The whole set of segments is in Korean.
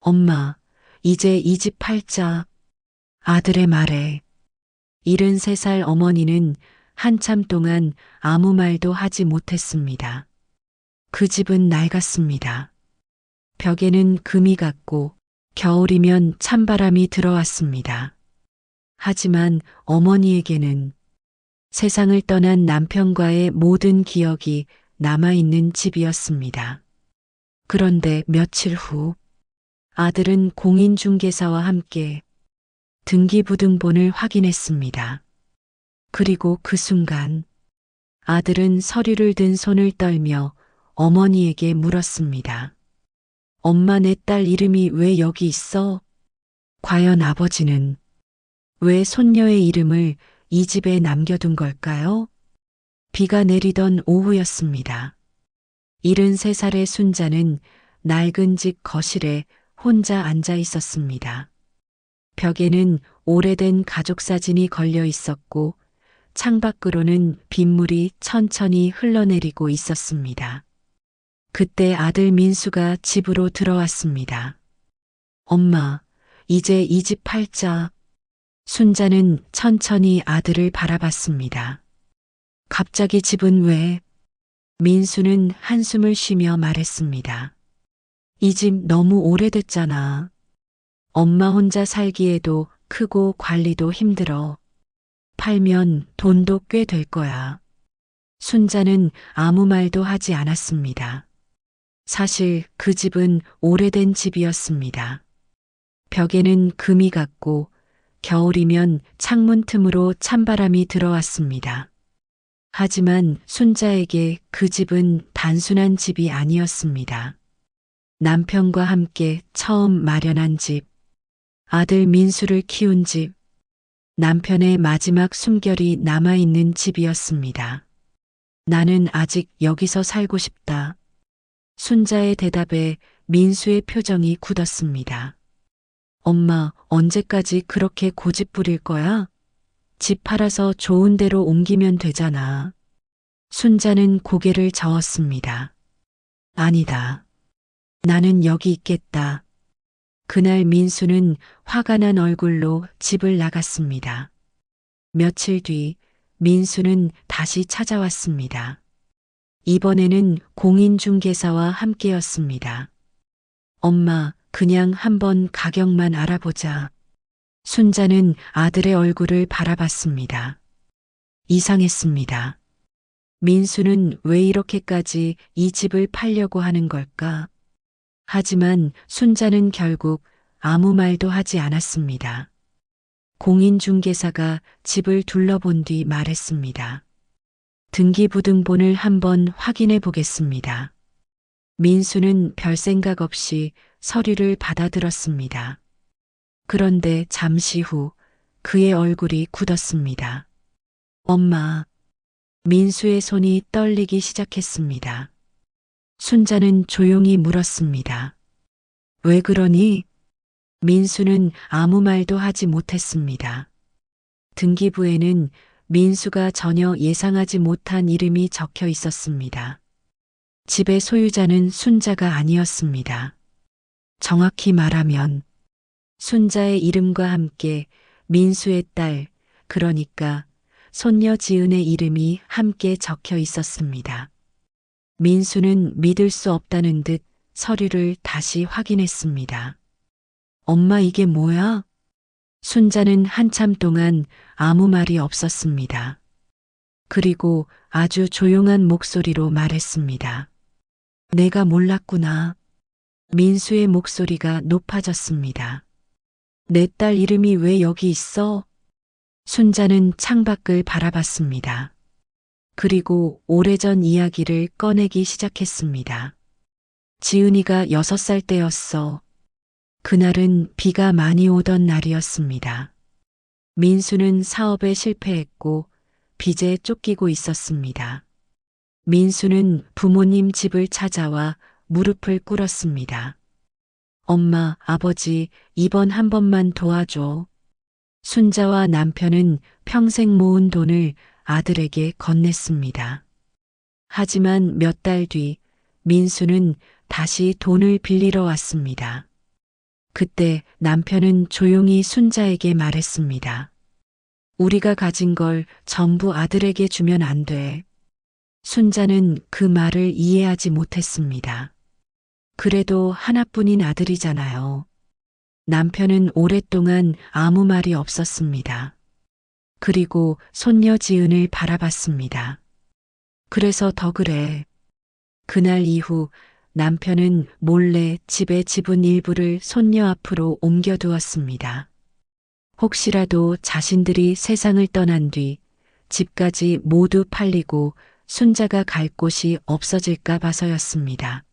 엄마, 이제 이 집 팔자. 아들의 말에 73살 어머니는 한참 동안 아무 말도 하지 못했습니다. 그 집은 낡았습니다. 벽에는 금이 갔고 겨울이면 찬바람이 들어왔습니다. 하지만 어머니에게는 세상을 떠난 남편과의 모든 기억이 남아있는 집이었습니다. 그런데 며칠 후 아들은 공인중개사와 함께 등기부등본을 확인했습니다. 그리고 그 순간 아들은 서류를 든 손을 떨며 어머니에게 물었습니다. 엄마, 내 딸 이름이 왜 여기 있어? 과연 아버지는 왜 손녀의 이름을 이 집에 남겨둔 걸까요? 비가 내리던 오후였습니다. 73살의 순자는 낡은 집 거실에 혼자 앉아 있었습니다. 벽에는 오래된 가족 사진이 걸려 있었고 창밖으로는 빗물이 천천히 흘러내리고 있었습니다. 그때 아들 민수가 집으로 들어왔습니다. 엄마, 이제 이 집 팔자. 순자는 천천히 아들을 바라봤습니다. 갑자기 집은 왜? 민수는 한숨을 쉬며 말했습니다. 이 집 너무 오래됐잖아. 엄마 혼자 살기에도 크고 관리도 힘들어. 팔면 돈도 꽤 될 거야. 순자는 아무 말도 하지 않았습니다. 사실 그 집은 오래된 집이었습니다. 벽에는 금이 갔고 겨울이면 창문 틈으로 찬바람이 들어왔습니다. 하지만 순자에게 그 집은 단순한 집이 아니었습니다. 남편과 함께 처음 마련한 집, 아들 민수를 키운 집, 남편의 마지막 숨결이 남아있는 집이었습니다. 나는 아직 여기서 살고 싶다. 순자의 대답에 민수의 표정이 굳었습니다. 엄마, 언제까지 그렇게 고집 부릴 거야? 집 팔아서 좋은 데로 옮기면 되잖아. 순자는 고개를 저었습니다. 아니다. 나는 여기 있겠다. 그날 민수는 화가 난 얼굴로 집을 나갔습니다. 며칠 뒤 민수는 다시 찾아왔습니다. 이번에는 공인중개사와 함께였습니다. 엄마, 그냥 한번 가격만 알아보자. 순자는 아들의 얼굴을 바라봤습니다. 이상했습니다. 민수는 왜 이렇게까지 이 집을 팔려고 하는 걸까? 하지만 순자는 결국 아무 말도 하지 않았습니다. 공인중개사가 집을 둘러본 뒤 말했습니다. 등기부등본을 한번 확인해 보겠습니다. 민수는 별 생각 없이 서류를 받아들었습니다. 그런데 잠시 후 그의 얼굴이 굳었습니다. 엄마, 민수의 손이 떨리기 시작했습니다. 순자는 조용히 물었습니다. 왜 그러니? 민수는 아무 말도 하지 못했습니다. 등기부에는 민수가 전혀 예상하지 못한 이름이 적혀 있었습니다. 집의 소유자는 순자가 아니었습니다. 정확히 말하면 순자의 이름과 함께 민수의 딸, 그러니까 손녀 지은의 이름이 함께 적혀 있었습니다. 민수는 믿을 수 없다는 듯 서류를 다시 확인했습니다. 엄마, 이게 뭐야? 순자는 한참 동안 아무 말이 없었습니다. 그리고 아주 조용한 목소리로 말했습니다. 내가 몰랐구나. 민수의 목소리가 높아졌습니다. 내 딸 이름이 왜 여기 있어? 순자는 창밖을 바라봤습니다. 그리고 오래전 이야기를 꺼내기 시작했습니다. 지은이가 6살 때였어. 그날은 비가 많이 오던 날이었습니다. 민수는 사업에 실패했고 빚에 쫓기고 있었습니다. 민수는 부모님 집을 찾아와 무릎을 꿇었습니다. 엄마, 아버지, 이번 한 번만 도와줘. 순자와 남편은 평생 모은 돈을 아들에게 건넸습니다. 하지만 몇 달 뒤 민수는 다시 돈을 빌리러 왔습니다. 그때 남편은 조용히 순자에게 말했습니다. 우리가 가진 걸 전부 아들에게 주면 안 돼. 순자는 그 말을 이해하지 못했습니다. 그래도 하나뿐인 아들이잖아요. 남편은 오랫동안 아무 말이 없었습니다. 그리고 손녀 지은을 바라봤습니다. 그래서 더 그래. 그날 이후 남편은 몰래 집의 지분 일부를 손녀 앞으로 옮겨두었습니다. 혹시라도 자신들이 세상을 떠난 뒤 집까지 모두 팔리고 순자가 갈 곳이 없어질까 봐서였습니다.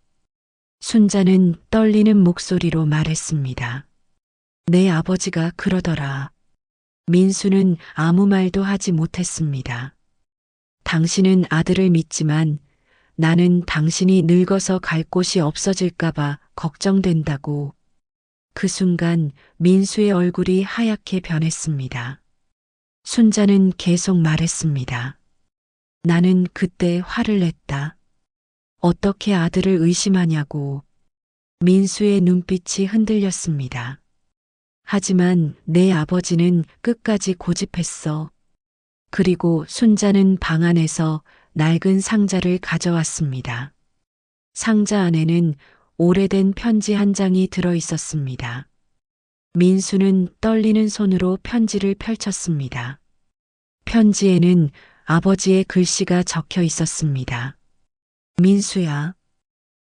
순자는 떨리는 목소리로 말했습니다. 내 아버지가 그러더라. 민수는 아무 말도 하지 못했습니다. 당신은 아들을 믿지만 나는 당신이 늙어서 갈 곳이 없어질까봐 걱정된다고. 그 순간 민수의 얼굴이 하얗게 변했습니다. 순자는 계속 말했습니다. 나는 그때 화를 냈다. 어떻게 아들을 의심하냐고. 민수의 눈빛이 흔들렸습니다. 하지만 내 아버지는 끝까지 고집했어. 그리고 순자는 방 안에서 낡은 상자를 가져왔습니다. 상자 안에는 오래된 편지 한 장이 들어 있었습니다. 민수는 떨리는 손으로 편지를 펼쳤습니다. 편지에는 아버지의 글씨가 적혀 있었습니다. 민수야,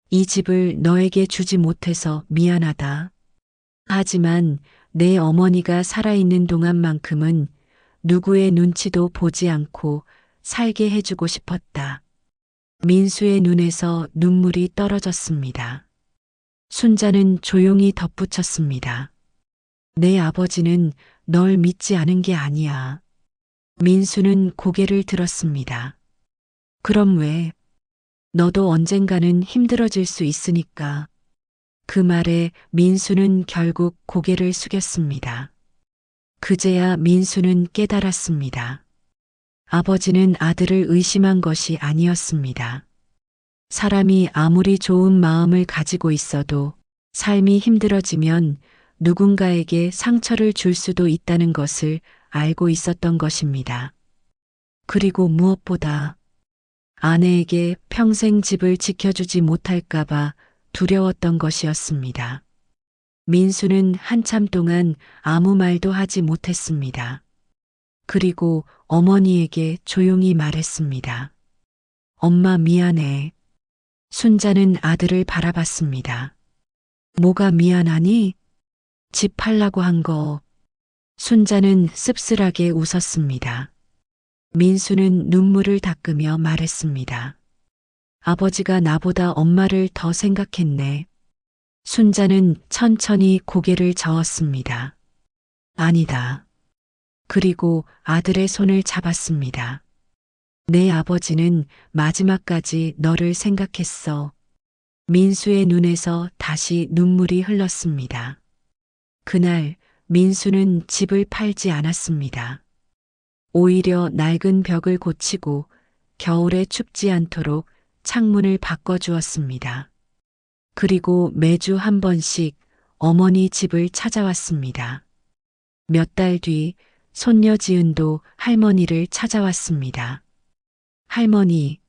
이 집을 너에게 주지 못해서 미안하다. 하지만 내 어머니가 살아있는 동안만큼은 누구의 눈치도 보지 않고 살게 해주고 싶었다. 민수의 눈에서 눈물이 떨어졌습니다. 순자는 조용히 덧붙였습니다. 내 아버지는 널 믿지 않은 게 아니야. 민수는 고개를 들었습니다. 그럼 왜? 너도 언젠가는 힘들어질 수 있으니까. 그 말에 민수는 결국 고개를 숙였습니다. 그제야 민수는 깨달았습니다. 아버지는 아들을 의심한 것이 아니었습니다. 사람이 아무리 좋은 마음을 가지고 있어도 삶이 힘들어지면 누군가에게 상처를 줄 수도 있다는 것을 알고 있었던 것입니다. 그리고 무엇보다 아내에게 평생 집을 지켜주지 못할까봐 두려웠던 것이었습니다. 민수는 한참 동안 아무 말도 하지 못했습니다. 그리고 어머니에게 조용히 말했습니다. 엄마 미안해. 순자는 아들을 바라봤습니다. 뭐가 미안하니? 집 팔라고 한 거. 순자는 씁쓸하게 웃었습니다. 민수는 눈물을 닦으며 말했습니다. 아버지가 나보다 엄마를 더 생각했네. 순자는 천천히 고개를 저었습니다. 아니다. 그리고 아들의 손을 잡았습니다. 내 아버지는 마지막까지 너를 생각했어. 민수의 눈에서 다시 눈물이 흘렀습니다. 그날 민수는 집을 팔지 않았습니다. 오히려 낡은 벽을 고치고 겨울에 춥지 않도록 창문을 바꿔주었습니다. 그리고 매주 한 번씩 어머니 집을 찾아왔습니다. 몇 달 뒤 손녀 지은도 할머니를 찾아왔습니다. 할머니,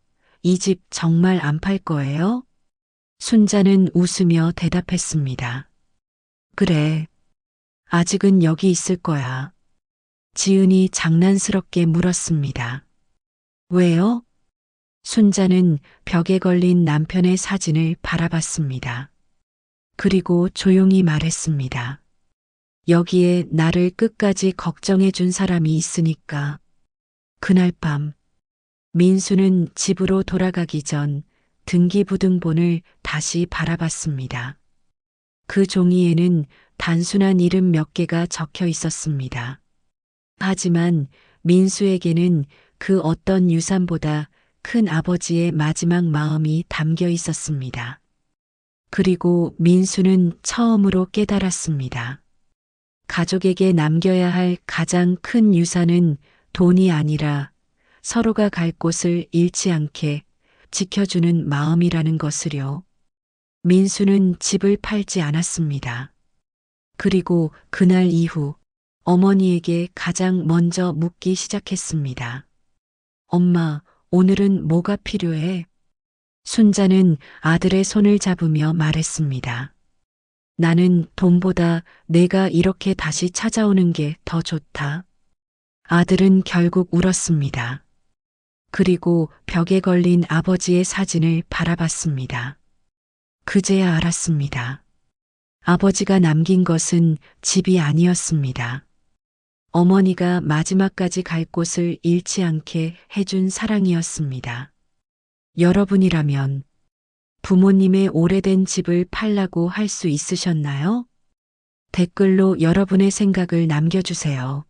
이 집 정말 안 팔 거예요? 순자는 웃으며 대답했습니다. 그래. 아직은 여기 있을 거야. 지은이 장난스럽게 물었습니다. 왜요? 순자는 벽에 걸린 남편의 사진을 바라봤습니다. 그리고 조용히 말했습니다. 여기에 나를 끝까지 걱정해 준 사람이 있으니까. 그날 밤, 민수는 집으로 돌아가기 전 등기부등본을 다시 바라봤습니다. 그 종이에는 단순한 이름 몇 개가 적혀 있었습니다. 하지만 민수에게는 그 어떤 유산보다 큰 아버지의 마지막 마음이 담겨 있었습니다. 그리고 민수는 처음으로 깨달았습니다. 가족에게 남겨야 할 가장 큰 유산은 돈이 아니라 서로가 갈 곳을 잃지 않게 지켜주는 마음이라는 것을요. 민수는 집을 팔지 않았습니다. 그리고 그날 이후 어머니에게 가장 먼저 묻기 시작했습니다. 엄마, 오늘은 뭐가 필요해? 순자는 아들의 손을 잡으며 말했습니다. 나는 돈보다 내가 이렇게 다시 찾아오는 게 더 좋다. 아들은 결국 울었습니다. 그리고 벽에 걸린 아버지의 사진을 바라봤습니다. 그제야 알았습니다. 아버지가 남긴 것은 집이 아니었습니다. 어머니가 마지막까지 갈 곳을 잃지 않게 해준 사랑이었습니다. 여러분이라면 부모님의 오래된 집을 팔라고 할 수 있으셨나요? 댓글로 여러분의 생각을 남겨주세요.